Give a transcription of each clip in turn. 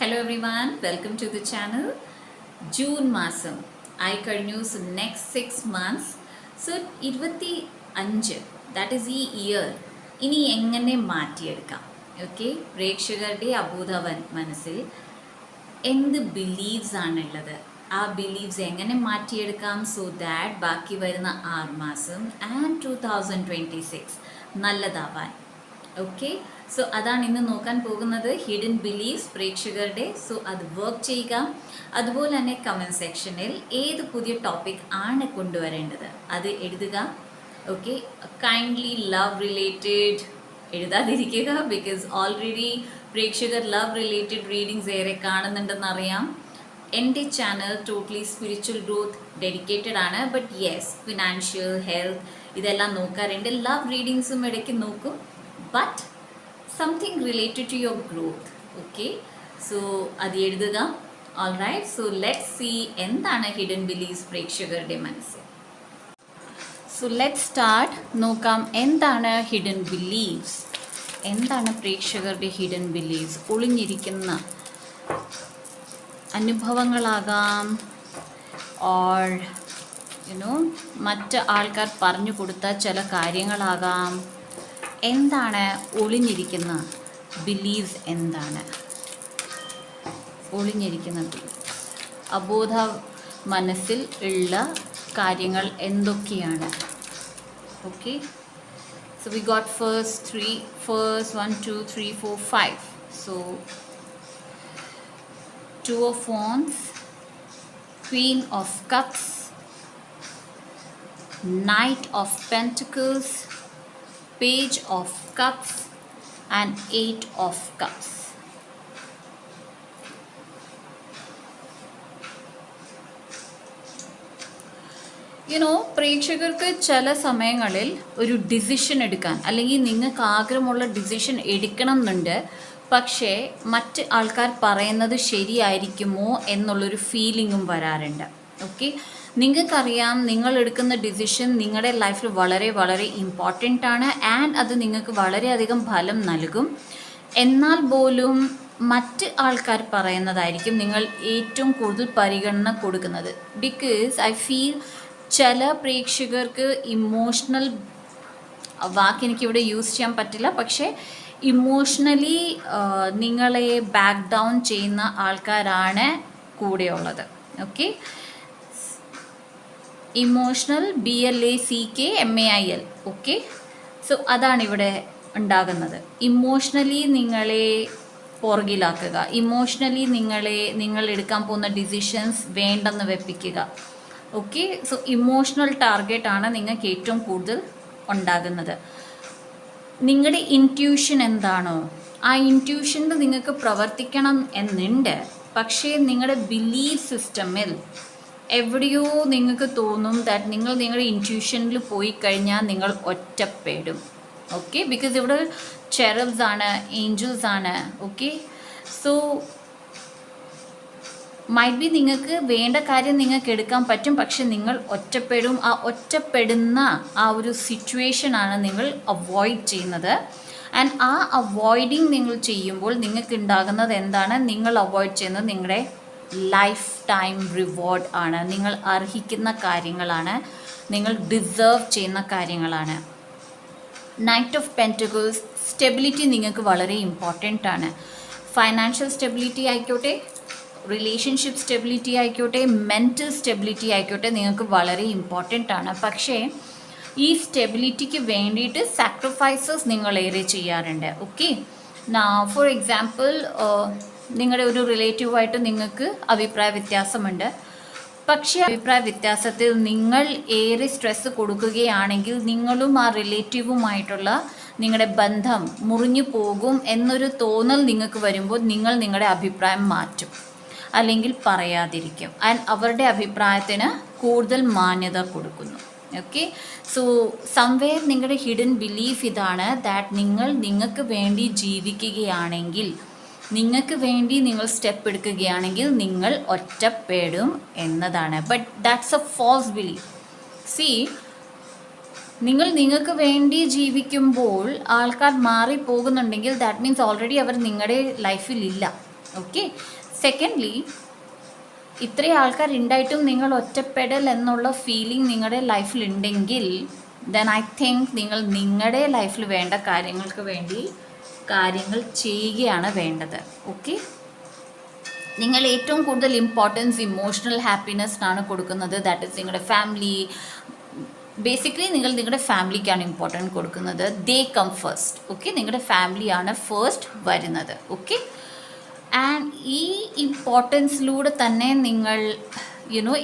Hello everyone, welcome to the channel. June മാസം ആയി കഴിഞ്ഞു. So next 6 months. So 25 that is ഈ year ഇനി എങ്ങനെ മാറ്റിയെടുക്കാം? ഓക്കെ, പ്രേക്ഷകരുടെ അബോധ മനസ്സിൽ എന്ത് ബിലീവ്സ് ആണുള്ളത്, ആ ബിലീവ്സ് എങ്ങനെ മാറ്റിയെടുക്കാം സോ ദാറ്റ് ബാക്കി വരുന്ന 6 മാസം ആൻഡ് 2026 നല്ലതാവാൻ. ഓക്കെ, സോ അതാണ് ഇന്ന് നോക്കാൻ പോകുന്നത്, ഹിഡൻ ബിലീവ്സ് പ്രേക്ഷകരുടെ. സോ അത് വർക്ക് ചെയ്യുക. അതുപോലെ തന്നെ കമൻറ്റ് സെക്ഷനിൽ ഏത് പുതിയ ടോപ്പിക് ആണ് കൊണ്ടുവരേണ്ടത് അത് എഴുതുക. ഓക്കെ, കൈൻഡ്ലി ലവ് റിലേറ്റഡ് എഴുതാതിരിക്കുക, ബിക്കോസ് ഓൾറെഡി പ്രേക്ഷകർ ലവ് റിലേറ്റഡ് റീഡിങ്സ് ഏറെ കാണുന്നുണ്ടെന്നറിയാം. എൻ്റെ channel totally spiritual growth dedicated ആണ്. ബട്ട് യെസ്, ഫിനാൻഷ്യൽ, ഹെൽത്ത് ഇതെല്ലാം നോക്കാറുണ്ട്. ലവ് റീഡിങ്സും ഇടയ്ക്ക് നോക്കും, but something related to your growth. Okay, so അത് എഴുതുക. All right, so let's see എന്താണ് ഹിഡൻ ബിലീവ്സ് പ്രേക്ഷകരുടെ മനസ്സിൽ. So let's start. നോക്കാം എന്താണ് ഹിഡൻ ബിലീവ്സ്, എന്താണ് പ്രേക്ഷകരുടെ ഹിഡൻ ബിലീവ്സ്. ഒളിഞ്ഞിരിക്കുന്ന അനുഭവങ്ങളാകാം, ഓർ മറ്റ് ആൾക്കാർ പറഞ്ഞു കൊടുത്ത ചില കാര്യങ്ങളാകാം. എന്താണ് ഒളിഞ്ഞിരിക്കുന്ന ബിലീവ്സ്? എന്താണ് ഒളിഞ്ഞിരിക്കുന്ന ബിലീവ്സ്? അബോധ മനസ്സിൽ ഉള്ള കാര്യങ്ങൾ എന്തൊക്കെയാണ്? Okay, so we got first 1 2 3 4 5. So 2 of Wands, Queen of Cups, Knight of Pentacles, Page of Cups and 8 of Cups. പ്രേക്ഷകർക്ക് ചില സമയങ്ങളിൽ ഒരു ഡിസിഷൻ എടുക്കാൻ, അല്ലെങ്കിൽ നിങ്ങൾക്ക് ആഗ്രഹമുള്ള ഡിസിഷൻ എടുക്കണം എന്നുണ്ട്, പക്ഷേ മറ്റ് ആൾക്കാർ പറയുന്നത് ശരിയായിരിക്കുമോ എന്നുള്ളൊരു ഫീലിങ്ങും വരാറുണ്ട്. ഓക്കെ, നിങ്ങൾക്കറിയാം നിങ്ങൾ എടുക്കുന്ന ഡിസിഷൻ നിങ്ങളുടെ ലൈഫിൽ വളരെ വളരെ ഇമ്പോർട്ടൻ്റ് ആണ്, ആൻഡ് അത് നിങ്ങൾക്ക് വളരെയധികം ഫലം നൽകും. എന്നാൽ പോലും മറ്റ് ആൾക്കാർ പറയുന്നതായിരിക്കും നിങ്ങൾ ഏറ്റവും കൂടുതൽ പരിഗണന കൊടുക്കുന്നത്. ബിക്കോസ് ഐ ഫീൽ ചില പ്രേക്ഷകർക്ക് ഇമോഷണൽ വാക്ക് എനിക്കിവിടെ യൂസ് ചെയ്യാൻ പറ്റില്ല, പക്ഷേ ഇമോഷണലി നിങ്ങളെ ബാക്ക് ഡൗൺ ചെയ്യുന്ന ആൾക്കാരാണ് കൂടെയുള്ളത്. Okay, emotional BLACKMAIL. Okay, so അതാണ് ഇവിടെ ഉണ്ടാകുന്നത്. ഇമോഷണലി നിങ്ങളെ പുറകിലാക്കുക, ഇമോഷണലി നിങ്ങൾ എടുക്കാൻ പോകുന്ന ഡിസിഷൻസ് വേണ്ടെന്ന് വെപ്പിക്കുക. ഓക്കെ, സോ ഇമോഷണൽ ടാർഗറ്റാണ് നിങ്ങൾക്ക് ഏറ്റവും കൂടുതൽ ഉണ്ടാകുന്നത്. നിങ്ങളുടെ ഇൻറ്റ്യൂഷൻ എന്താണോ ആ ഇൻറ്റ്യൂഷനിൽ നിങ്ങൾക്ക് പ്രവർത്തിക്കണം എന്നുണ്ട്, പക്ഷേ നിങ്ങളുടെ ബിലീഫ് സിസ്റ്റമിൽ എവിടെയോ നിങ്ങൾക്ക് തോന്നും ദാറ്റ് നിങ്ങൾ നിങ്ങളുടെ ഇൻറ്റ്യൂഷനിൽ പോയി കഴിഞ്ഞാൽ നിങ്ങൾ ഒറ്റപ്പെടും. ഓക്കെ, ബിക്കോസ് ഇവിടെ ചെറബ്സ് ആണ്, ഏഞ്ചൽസ് ആണ്. ഓക്കെ, സോ മൈറ്റ് ബി നിങ്ങൾക്ക് വേണ്ട കാര്യം നിങ്ങൾക്ക് എടുക്കാൻ പറ്റും, പക്ഷെ നിങ്ങൾ ഒറ്റപ്പെടും. ആ ഒറ്റപ്പെടുന്ന ആ ഒരു സിറ്റുവേഷനാണ് നിങ്ങൾ അവോയ്ഡ് ചെയ്യുന്നത്. ആൻഡ് ആ അവോയ്ഡിങ് നിങ്ങൾ ചെയ്യുമ്പോൾ നിങ്ങൾക്ക് ഉണ്ടാകുന്നത് എന്താണ്? നിങ്ങൾ അവോയ്ഡ് ചെയ്യുന്നത് നിങ്ങളുടെ ലൈഫ് ടൈം റിവാർഡ് ആണ്, നിങ്ങൾ അർഹിക്കുന്ന കാര്യങ്ങളാണ്, നിങ്ങൾ ഡിസേർവ് ചെയ്യുന്ന കാര്യങ്ങളാണ്. നൈറ്റ് ഓഫ് പെൻറ്റക്കിൾസ്, സ്റ്റെബിലിറ്റി നിങ്ങൾക്ക് വളരെ ഇമ്പോർട്ടൻ്റ് ആണ്. ഫൈനാൻഷ്യൽ സ്റ്റെബിലിറ്റി ആയിക്കോട്ടെ, റിലേഷൻഷിപ്പ് സ്റ്റെബിലിറ്റി ആയിക്കോട്ടെ, മെൻറ്റൽ സ്റ്റെബിലിറ്റി ആയിക്കോട്ടെ, നിങ്ങൾക്ക് വളരെ ഇമ്പോർട്ടൻ്റ് ആണ്. പക്ഷേ ഈ സ്റ്റെബിലിറ്റിക്ക് വേണ്ടിയിട്ട് സാക്രിഫൈസസ് നിങ്ങൾ ഏറെ ചെയ്യാറുണ്ട്. ഓക്കെ, ഫോർ എക്സാമ്പിൾ നിങ്ങളുടെ ഒരു റിലേറ്റീവായിട്ട് നിങ്ങൾക്ക് അഭിപ്രായ വ്യത്യാസമുണ്ട്, പക്ഷേ അഭിപ്രായ വ്യത്യാസത്തിൽ നിങ്ങൾ ഏറെ സ്ട്രെസ് കൊടുക്കുകയാണെങ്കിൽ നിങ്ങളും ആ റിലേറ്റീവുമായിട്ടുള്ള നിങ്ങളുടെ ബന്ധം മുറിഞ്ഞു പോകും എന്നൊരു തോന്നൽ നിങ്ങൾക്ക് വരുമ്പോൾ നിങ്ങൾ നിങ്ങളുടെ അഭിപ്രായം മാറ്റും, അല്ലെങ്കിൽ പറയാതിരിക്കും, ആൻഡ് അവരുടെ അഭിപ്രായത്തിന് കൂടുതൽ മാന്യത കൊടുക്കുന്നു. ഓക്കെ, സോ സംവെയർ നിങ്ങളുടെ ഹിഡൻ ബിലീഫ് ഇതാണ് ദാറ്റ് നിങ്ങൾക്ക് വേണ്ടി ജീവിക്കുകയാണെങ്കിൽ, നിങ്ങൾക്ക് വേണ്ടി നിങ്ങൾ സ്റ്റെപ്പ് എടുക്കുകയാണെങ്കിൽ നിങ്ങൾ ഒറ്റപ്പെടും എന്നതാണ്. But that's a false belief. See, നിങ്ങൾക്ക് വേണ്ടി ജീവിക്കുമ്പോൾ ആൾക്കാർ മാറിപ്പോകുന്നുണ്ടെങ്കിൽ ദാറ്റ് മീൻസ് ഓൾറെഡി അവർ നിങ്ങളുടെ ലൈഫിൽ ഇല്ല. ഓക്കെ. സെക്കൻഡ്ലി, ഇത്രയും ആൾക്കാരുണ്ടായിട്ടും നിങ്ങൾ ഒറ്റപ്പെടൽ എന്നുള്ള ഫീലിംഗ് നിങ്ങളുടെ ലൈഫിലുണ്ടെങ്കിൽ ദെൻ ഐ തിങ്ക് നിങ്ങൾ നിങ്ങളുടെ ലൈഫിൽ വേണ്ട കാര്യങ്ങൾക്ക് വേണ്ടി കാര്യങ്ങൾ ചെയ്യുകയാണ് വേണ്ടത്. ഓക്കെ. നിങ്ങൾ ഏറ്റവും കൂടുതൽ ഇമ്പോർട്ടൻസ് ഇമോഷണൽ ഹാപ്പിനെസ്സിനാണ് കൊടുക്കുന്നത്. ദാറ്റ് ഈസ് നിങ്ങളുടെ ഫാമിലി. ബേസിക്കലി നിങ്ങൾ നിങ്ങളുടെ ഫാമിലിക്കാണ് ഇമ്പോർട്ടൻറ്റ് കൊടുക്കുന്നത്. They come first. ഓക്കെ. നിങ്ങളുടെ ഫാമിലിയാണ് ഫസ്റ്റ് വരുന്നത്. ഓക്കെ. ആൻഡ് ഈ ഇമ്പോർട്ടൻസിലൂടെ തന്നെ നിങ്ങൾ യുനോ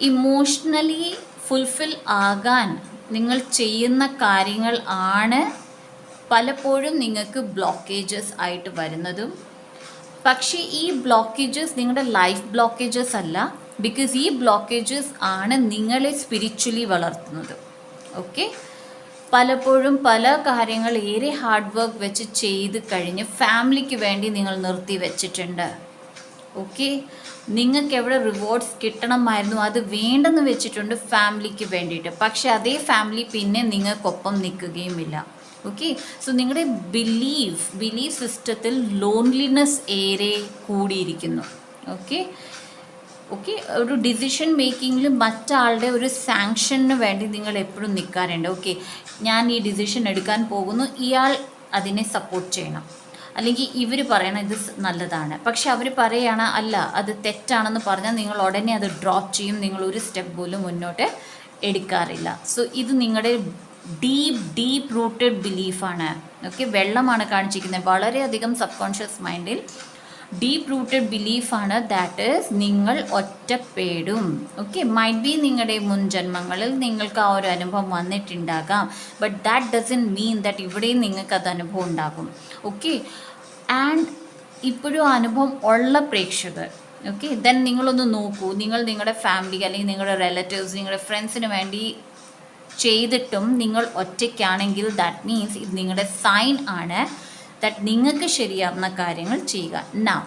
ഇമോഷണലി ഫുൾഫിൽ ആകാൻ നിങ്ങൾ ചെയ്യുന്ന കാര്യങ്ങൾ ആണ് പലപ്പോഴും നിങ്ങൾക്ക് ബ്ലോക്കേജസ് ആയിട്ട് വരുന്നതും. പക്ഷേ ഈ ബ്ലോക്കേജസ് നിങ്ങളുടെ ലൈഫ് ബ്ലോക്കേജസ് അല്ല. ബിക്കോസ് ഈ ബ്ലോക്കേജസ് ആണ് നിങ്ങളെ സ്പിരിച്വലി വളർത്തുന്നത്. ഓക്കെ. പലപ്പോഴും പല കാര്യങ്ങൾ ഏറെ ഹാർഡ് വർക്ക് വെച്ച് ചെയ്ത് കഴിഞ്ഞ് ഫാമിലിക്ക് വേണ്ടി നിങ്ങൾ നിർത്തി വെച്ചിട്ടുണ്ട്. ഓക്കെ. നിങ്ങൾക്ക് എവിടെ റിവാർഡ്സ് കിട്ടണമായിരുന്നു അത് വേണ്ടെന്ന് വെച്ചിട്ടുണ്ട് ഫാമിലിക്ക് വേണ്ടിയിട്ട്. പക്ഷെ അതേ ഫാമിലി പിന്നെ നിങ്ങൾക്കൊപ്പം നിൽക്കുകയുമില്ല. ഓക്കെ. സോ നിങ്ങളുടെ ബിലീഫ് സിസ്റ്റത്തിൽ ലോൺലിനെസ് ഏറെ കൂടിയിരിക്കുന്നു. ഓക്കെ. ഓക്കെ. ഒരു ഡിസിഷൻ മേക്കിങ്ങിൽ മറ്റാളുടെ ഒരു സാങ്ഷന് വേണ്ടി നിങ്ങൾ എപ്പോഴും നിൽക്കാറുണ്ട്. ഓക്കെ, ഞാൻ ഈ ഡിസിഷൻ എടുക്കാൻ പോകുന്നു, ഇയാൾ അതിനെ സപ്പോർട്ട് ചെയ്യണം, അല്ലെങ്കിൽ ഇവർ പറയണം ഇത് നല്ലതാണ്. പക്ഷെ അവർ പറയുകയാണ് അല്ല അത് തെറ്റാണെന്ന് പറഞ്ഞാൽ നിങ്ങൾ ഉടനെ അത് ഡ്രോപ്പ് ചെയ്യും. നിങ്ങൾ ഒരു സ്റ്റെപ്പ് പോലും മുന്നോട്ട് എടുക്കാറില്ല. സോ ഇത് നിങ്ങളുടെ ഡീപ്പ് റൂട്ടഡ് ബിലീഫാണ്. ഓക്കെ. വെള്ളമാണ് കാണിച്ചിരിക്കുന്നത്. വളരെയധികം സബ് കോൺഷ്യസ് മൈൻഡിൽ ഡീപ്പ് റൂട്ടഡ് ബിലീഫാണ്. ദാറ്റ് ഈസ് നിങ്ങൾ ഒറ്റപ്പെടും. ഓക്കെ. മൈറ്റ് ബി നിങ്ങളുടെ മുൻ ജന്മങ്ങളിൽ നിങ്ങൾക്ക് ആ ഒരു അനുഭവം വന്നിട്ടുണ്ടാകാം. But that doesn't mean that ഇവിടെയും നിങ്ങൾക്ക് അത് അനുഭവം ഉണ്ടാകും. ഓക്കെ. ആൻഡ് ഇപ്പോഴും അനുഭവം ഉള്ള പ്രേക്ഷകർ, ഓക്കെ, ദെൻ നിങ്ങളൊന്ന് നോക്കൂ. നിങ്ങൾ നിങ്ങളുടെ ഫാമിലി അല്ലെങ്കിൽ നിങ്ങളുടെ റിലേറ്റീവ്സ് നിങ്ങളുടെ ഫ്രണ്ട്സിന് വേണ്ടി ചെയ്തിട്ടും നിങ്ങൾ ഒറ്റയ്ക്കാണെങ്കിൽ ദാറ്റ് മീൻസ് ഇത് നിങ്ങളുടെ സൈൻ ആണ് ദാറ്റ് നിങ്ങൾക്ക് ശരിയാവുന്ന കാര്യങ്ങൾ ചെയ്യുക. നൗ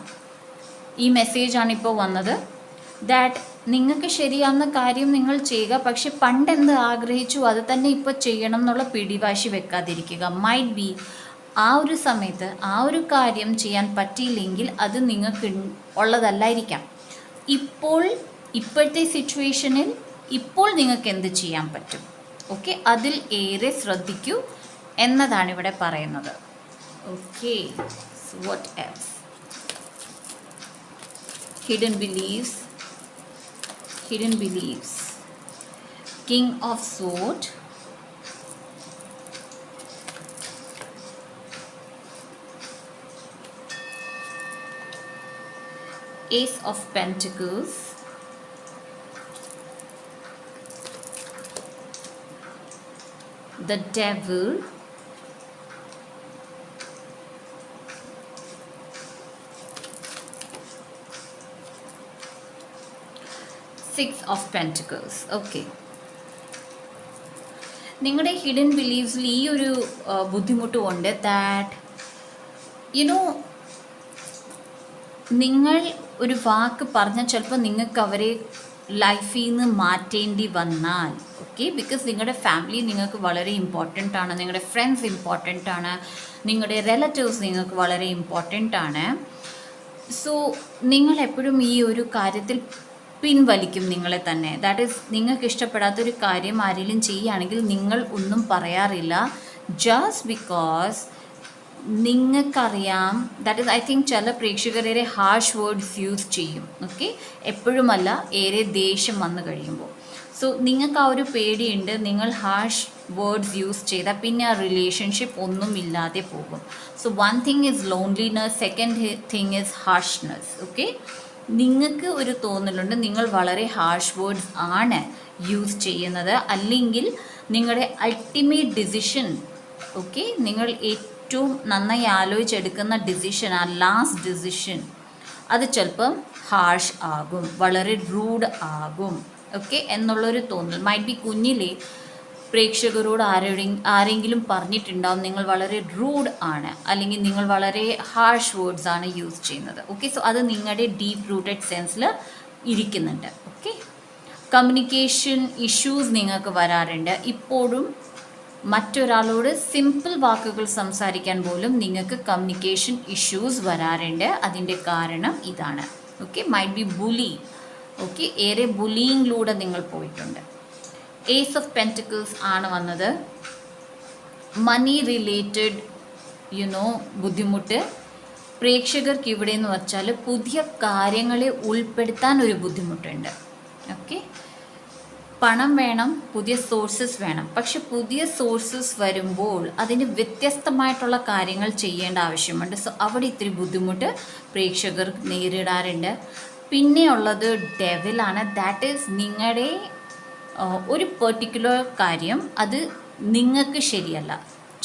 ഈ മെസ്സേജാണ് ഇപ്പോൾ വന്നത്. ദാറ്റ് നിങ്ങൾക്ക് ശരിയാവുന്ന കാര്യം നിങ്ങൾ ചെയ്യുക. പക്ഷെ പണ്ട് എന്ത് ആഗ്രഹിച്ചു അത് തന്നെ ഇപ്പോൾ ചെയ്യണം എന്നുള്ള പിടിവാശി വെക്കാതിരിക്കുക. മൈറ്റ് ബി ആ ഒരു സമയത്ത് ആ ഒരു കാര്യം ചെയ്യാൻ പറ്റിയില്ലെങ്കിൽ അത് നിങ്ങൾക്ക് ഉള്ളതല്ലായിരിക്കാം. ഇപ്പോഴത്തെ സിറ്റുവേഷനിൽ ഇപ്പോൾ നിങ്ങൾക്ക് എന്ത് ചെയ്യാൻ പറ്റും, ഓക്കെ, അതിൽ ഏറെ ശ്രദ്ധിക്കൂ എന്നതാണ് ഇവിടെ പറയുന്നത്. Okay. what else? Hidden beliefs. King of Swords. Ace of Pentacles. The Devil. Six of Pentacles. Okay. നിങ്ങളുടെ ഹിഡൻ ബിലീവ്സിൽ ഈ ഒരു ബുദ്ധിമുട്ടുമുണ്ട്. ദാറ്റ് നിങ്ങൾ ഒരു വാക്ക് പറഞ്ഞാൽ ചിലപ്പോൾ നിങ്ങൾക്ക് അവരെ ലൈഫിൽ നിന്ന് മാറ്റേണ്ടി വന്നാൽ, ഓക്കെ, ബിക്കോസ് നിങ്ങളുടെ ഫാമിലി നിങ്ങൾക്ക് വളരെ ഇമ്പോർട്ടൻ്റ് ആണ്, നിങ്ങളുടെ ഫ്രണ്ട്സ് ഇമ്പോർട്ടൻ്റ് ആണ്, നിങ്ങളുടെ റിലേറ്റീവ്സ് നിങ്ങൾക്ക് വളരെ ഇമ്പോർട്ടൻ്റ് ആണ്. സോ നിങ്ങൾ എപ്പോഴും ഈ ഒരു കാര്യത്തിൽ പിൻവലിക്കും നിങ്ങളെ തന്നെ. ദാറ്റ് ഈസ് നിങ്ങൾക്ക് ഇഷ്ടപ്പെടാത്തൊരു കാര്യം ആരെങ്കിലും ചെയ്യുകയാണെങ്കിൽ നിങ്ങൾ ഒന്നും പറയാറില്ല. ജസ്റ്റ് ബിക്കോസ് നിങ്ങൾക്കറിയാം. ദാറ്റ് ഈസ് ഐ തിങ്ക് ചില പ്രേക്ഷകരേറെ ഹാർഷ് വേർഡ്സ് യൂസ് ചെയ്യും. ഓക്കെ. എപ്പോഴുമല്ല, ഏറെ ദേഷ്യം വന്നു കഴിയുമ്പോൾ. സോ നിങ്ങൾക്ക് ആ ഒരു പേടിയുണ്ട്. നിങ്ങൾ ഹാർഷ് വേർഡ്സ് യൂസ് ചെയ്താൽ പിന്നെ ആ റിലേഷൻഷിപ്പ് ഒന്നും ഇല്ലാതെ പോകും. So one thing is loneliness, second thing is harshness. Okay. നിങ്ങൾക്ക് ഒരു തോന്നലുണ്ട് നിങ്ങൾ വളരെ ഹാർഷ് വേർഡ്സ് ആണ് യൂസ് ചെയ്യുന്നത്, അല്ലെങ്കിൽ നിങ്ങളുടെ അൾട്ടിമേറ്റ് ഡിസിഷൻ, ഓക്കെ, നിങ്ങൾ ഏറ്റവും നന്നായി ആലോചിച്ചെടുക്കുന്ന ഡിസിഷൻ, ആ ലാസ്റ്റ് ഡിസിഷൻ, അത് ചിലപ്പം ഹാർഷ് ആകും, വളരെ റൂഡ് ആകും, ഓക്കെ എന്നുള്ളൊരു തോന്നൽ. മൈറ്റ് ബി കുഞ്ഞിലെ പ്രേക്ഷകരോട് ആരെങ്കിലും പറഞ്ഞിട്ടുണ്ടാവും നിങ്ങൾ വളരെ റൂഡ് ആണ്, അല്ലെങ്കിൽ നിങ്ങൾ വളരെ ഹാർഷ് വേർഡ്സ് ആണ് യൂസ് ചെയ്യുന്നത്. ഓക്കെ. സോ അത് നിങ്ങളുടെ ഡീപ്പ് റൂട്ടഡ് സെൻസിൽ ഇരിക്കുന്നുണ്ട്. ഓക്കെ. കമ്മ്യൂണിക്കേഷൻ ഇഷ്യൂസ് നിങ്ങൾക്ക് വരാറുണ്ട്. ഇപ്പോഴും മറ്റൊരാളോട് സിമ്പിൾ വാക്കുകൾ സംസാരിക്കാൻ പോലും നിങ്ങൾക്ക് കമ്മ്യൂണിക്കേഷൻ ഇഷ്യൂസ് വരാറുണ്ട്. അതിൻ്റെ കാരണം ഇതാണ്. Okay, might be bully. Okay, ഏറെ ബുലിയിങ്ങിലൂടെ നിങ്ങൾ പോയിട്ടുണ്ട്. ഏസ് ഓഫ് പെൻറ്റിക്കിൾസ് ആണ് വന്നത്. മണി റിലേറ്റഡ് ബുദ്ധിമുട്ട് പ്രേക്ഷകർക്ക് ഇവിടെ എന്ന് വെച്ചാൽ പുതിയ കാര്യങ്ങളെ ഉൾപ്പെടുത്താൻ ഒരു ബുദ്ധിമുട്ടുണ്ട്. ഓക്കെ, പണം വേണം, പുതിയ സോഴ്സസ് വേണം. പക്ഷെ പുതിയ സോഴ്സസ് വരുമ്പോൾ അതിന് വ്യത്യസ്തമായിട്ടുള്ള കാര്യങ്ങൾ ചെയ്യേണ്ട ആവശ്യമുണ്ട്. സോ അവിടെ ഇത്തിരി ബുദ്ധിമുട്ട് പ്രേക്ഷകർ നേരിടാറുണ്ട്. പിന്നെ ഉള്ളത് ഡെവിലാണ്. ദാറ്റ് ഈസ് നിങ്ങളുടെ ഒരു പെർട്ടിക്കുലർ കാര്യം അത് നിങ്ങൾക്ക് ശരിയല്ല.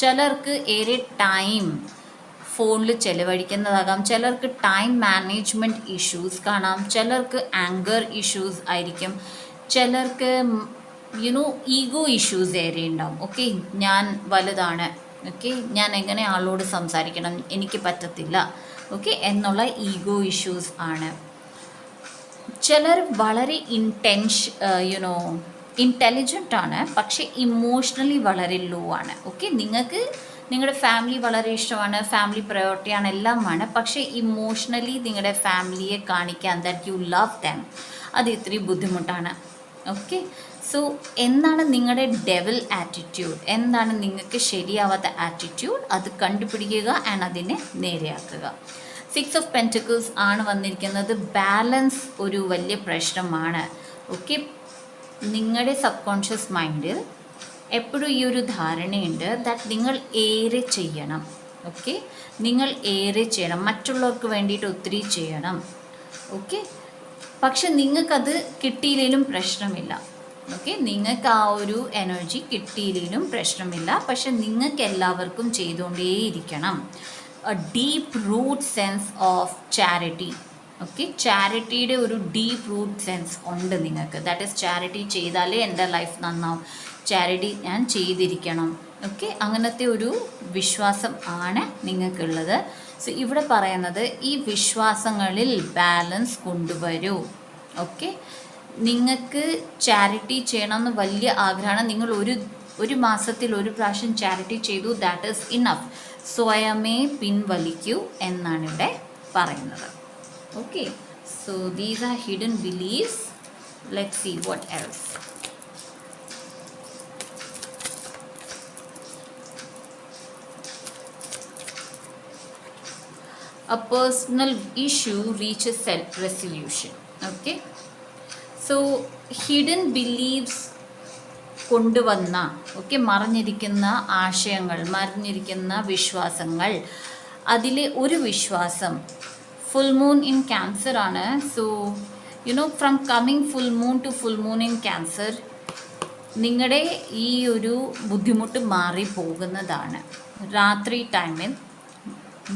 ചിലർക്ക് ഏറെ ടൈം ഫോണിൽ ചിലവഴിക്കുന്നതാകാം, ചിലർക്ക് ടൈം മാനേജ്മെൻറ്റ് ഇഷ്യൂസ് കാണാം, ചിലർക്ക് ആങ്കർ ഇഷ്യൂസ് ആയിരിക്കും, ചിലർക്ക് ഈഗോ ഇഷ്യൂസ് ഏറെ ഉണ്ടാവും. ഓക്കെ, ഞാൻ വലുതാണ്, ഓക്കെ, ഞാൻ എങ്ങനെ ആളോട് സംസാരിക്കണം, എനിക്ക് പറ്റത്തില്ല, ഓക്കെ എന്നുള്ള ഈഗോ ഇഷ്യൂസ് ആണ്. ചിലർ വളരെ ഇൻ്റലിജൻ്റ് ആണ്, പക്ഷേ ഇമോഷണലി വളരെ ലോ ആണ്. ഓക്കെ, നിങ്ങൾക്ക് നിങ്ങളുടെ ഫാമിലി വളരെ ഇഷ്ടമാണ്, ഫാമിലി പ്രയോറിറ്റിയാണ്, എല്ലാമാണ്. പക്ഷേ ഇമോഷണലി നിങ്ങളുടെ ഫാമിലിയെ കാണിക്കാൻ ദാറ്റ് യു ലവ് ദം അത് ഇത്തിരി ബുദ്ധിമുട്ടാണ്. ഓക്കെ, സോ എന്താണ് നിങ്ങളുടെ ഡെവിൽ ആറ്റിറ്റ്യൂഡ്, എന്താണ് നിങ്ങൾക്ക് ശരിയാവാത്ത ആറ്റിറ്റ്യൂഡ്, അത് കണ്ടുപിടിക്കുക ആൻഡ് അതിനെ നേരെയാക്കുക. 6 ഓഫ് പെൻറ്റിക്കിൾസ് ആണ് വന്നിരിക്കുന്നത്. ബാലൻസ് ഒരു വലിയ പ്രശ്നമാണ്. ഓക്കെ, നിങ്ങളുടെ സബ് കോൺഷ്യസ് മൈൻഡിൽ എപ്പോഴും ഈ ഒരു ധാരണയുണ്ട് ദാറ്റ് നിങ്ങൾ ഏറെ ചെയ്യണം. ഓക്കെ, നിങ്ങൾ ഏറെ ചെയ്യണം, മറ്റുള്ളവർക്ക് വേണ്ടിയിട്ട് ഒത്തിരി ചെയ്യണം. ഓക്കെ, പക്ഷെ നിങ്ങൾക്കത് കിട്ടിയില്ലെങ്കിലും പ്രശ്നമില്ല. ഓക്കെ, നിങ്ങൾക്ക് ആ ഒരു എനർജി കിട്ടിയില്ലെങ്കിലും പ്രശ്നമില്ല. പക്ഷെ നിങ്ങൾക്ക് എല്ലാവർക്കും ചെയ്തുകൊണ്ടേയിരിക്കണം. Deep root sense of charity. Okay, ചാരിറ്റിയുടെ ഒരു ഡീപ്പ് റൂട്ട് സെൻസ് ഉണ്ട് നിങ്ങൾക്ക്. ദാറ്റ് ഈസ് ചാരിറ്റി ചെയ്താലേ എൻ്റെ ലൈഫ് നന്നാവും, ചാരിറ്റി ഞാൻ ചെയ്തിരിക്കണം. ഓക്കെ, അങ്ങനത്തെ ഒരു വിശ്വാസം ആണ് നിങ്ങൾക്കുള്ളത്. സോ ഇവിടെ പറയുന്നത് ഈ വിശ്വാസങ്ങളിൽ ബാലൻസ് കൊണ്ടുവരൂ. ഓക്കെ, നിങ്ങൾക്ക് ചാരിറ്റി ചെയ്യണമെന്ന് വലിയ ആഗ്രഹമാണ്. നിങ്ങൾ ഒരു മാസത്തിൽ ഒരു പ്രാവശ്യം ചാരിറ്റി ചെയ്തു, ദാറ്റ് ഈസ് ഇനഫ്. സ്വയമേ പിൻവലിക്കൂ എന്നാണ് ഇവിടെ പറയുന്നത്. Okay, so these are hidden beliefs. Let's see what else. A personal issue reaches self-resolution. Okay, so hidden beliefs കൊണ്ടുവന്ന മറഞ്ഞിരിക്കുന്ന ആശയങ്ങൾ, മറഞ്ഞിരിക്കുന്ന വിശ്വാസങ്ങൾ, അതിലെ ഒരു വിശ്വാസം ഫുൾ മൂൺ ഇൻ ക്യാൻസർ ആണ്. So from coming full moon to full moon in Cancer നിങ്ങളുടെ ഈ ഒരു ബുദ്ധിമുട്ട് മാറിപ്പോകുന്നതാണ്. രാത്രി ടൈമിൽ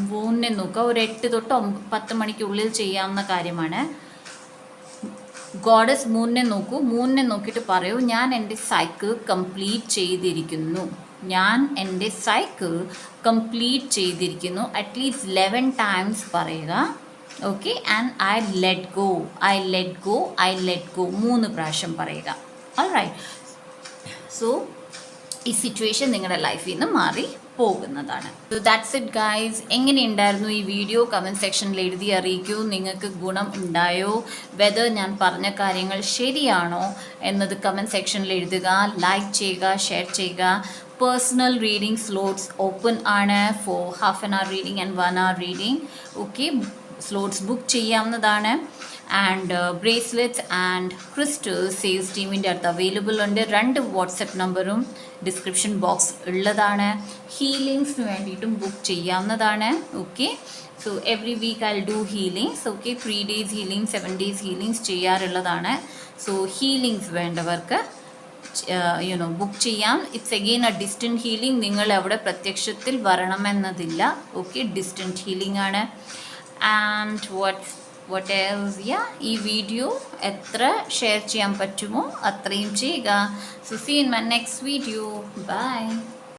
മൂന്നിനെ നോക്കുക. ഒരു 8 തൊട്ട് 10 മണിക്കുള്ളിൽ ചെയ്യാവുന്ന കാര്യമാണ്. ഗോഡസ് മൂന്നിനെ നോക്കൂ. മൂന്നിനെ നോക്കിയിട്ട് പറയൂ, ഞാൻ എൻ്റെ സൈക്കിൾ കംപ്ലീറ്റ് ചെയ്തിരിക്കുന്നു, ഞാൻ എൻ്റെ സൈക്കിൾ കംപ്ലീറ്റ് ചെയ്തിരിക്കുന്നു. അറ്റ്ലീസ്റ്റ് 11 ടൈംസ് പറയുക. Okay, and I let go, I let go, I let go 3 പ്രാവശ്യം പറയുക. ഓൾറൈറ്റ്, സോ ഈ സിറ്റുവേഷൻ നിങ്ങളുടെ ലൈഫിൽ നിന്ന് മാറി പോകുന്നതാണ്. So that's it guys. എങ്ങനെയുണ്ടായിരുന്നു ഈ വീഡിയോ? കമൻറ്റ് സെക്ഷനിൽ എഴുതി അറിയിക്കൂ. നിങ്ങൾക്ക് ഗുണം ഉണ്ടായോ, വെദർ ഞാൻ പറഞ്ഞ കാര്യങ്ങൾ ശരിയാണോ എന്നത് കമൻറ്റ് സെക്ഷനിൽ എഴുതുക. ലൈക്ക് ചെയ്യുക, ഷെയർ ചെയ്യുക. പേഴ്സണൽ റീഡിംഗ് സ്ലോട്ട്സ് ഓപ്പൺ ആണ് for half an hour reading and 1 hour reading. Okay, slots book ചെയ്യാവുന്നതാണ്. And bracelets and crystals sales ടീമിൻ്റെ അടുത്ത് അവൈലബിൾ ഉണ്ട്. 2 വാട്സപ്പ് നമ്പറും ഡിസ്ക്രിപ്ഷൻ ബോക്സ് ഉള്ളതാണ്. ഹീലിങ്സിന് വേണ്ടിയിട്ടും ബുക്ക് ചെയ്യാവുന്നതാണ്. Okay, so every week I do healings. Okay, 3 days healing, 7 days healings ചെയ്യാറുള്ളതാണ്. So healings വേണ്ടവർക്ക് ബുക്ക് ചെയ്യാം. It's again a distant healing. നിങ്ങൾ അവിടെ പ്രത്യക്ഷത്തിൽ വരണമെന്നതില്ല. ഓക്കെ, ഡിസ്റ്റൻറ്റ് ഹീലിംഗ് ആണ്. And what else? ഈ വീഡിയോ എത്ര ഷെയർ ചെയ്യാൻ പറ്റുമോ അത്രയും ചെയ്യുക. So see you in my next video. Bye.